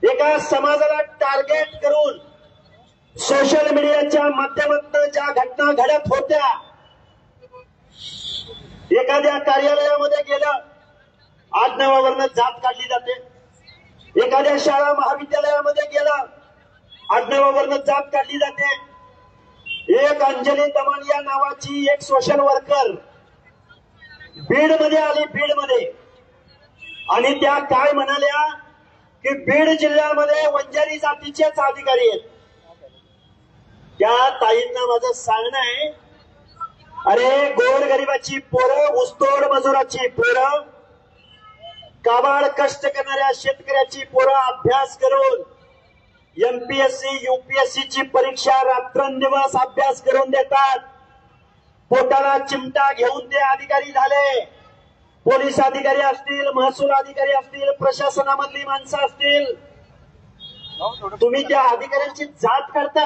एका समाजाला टार्गेट करून सोशल मीडियाच्या माध्यमातून ज्या घटना घडत होत्या, एखाद्या कार्यालयामध्ये गेलं आडनावावरनं जात काढली जाते, एखाद्या शाळा महाविद्यालयामध्ये गेलं आडनावावरनं जात काढली जाते. एक अंजली दमानिया नावाची एक सोशल वर्कर बीडमध्ये आली, बीडमध्ये, आणि त्या काय म्हणाल्या की बीड जिल्ह्यामध्ये वंजारी जातीचेच अधिकारी आहेत. त्या ताईंना माझं सांगणं आहे, अरे गोरगरिबाची पोरं, ऊसतोड मजुराची पोरं, काबाड कष्ट करणाऱ्या शेतकऱ्याची पोरं अभ्यास करून एमपीएससी यूपीएससी ची परीक्षा रात्रंदिवस अभ्यास करून देतात. पोटाला चिमटा घेऊन ते अधिकारी झाले. पोलीस अधिकारी असतील, महसूल अधिकारी असतील, प्रशासनामधली माणसं असतील, तुम्ही त्या अधिकाऱ्यांची जात काढता.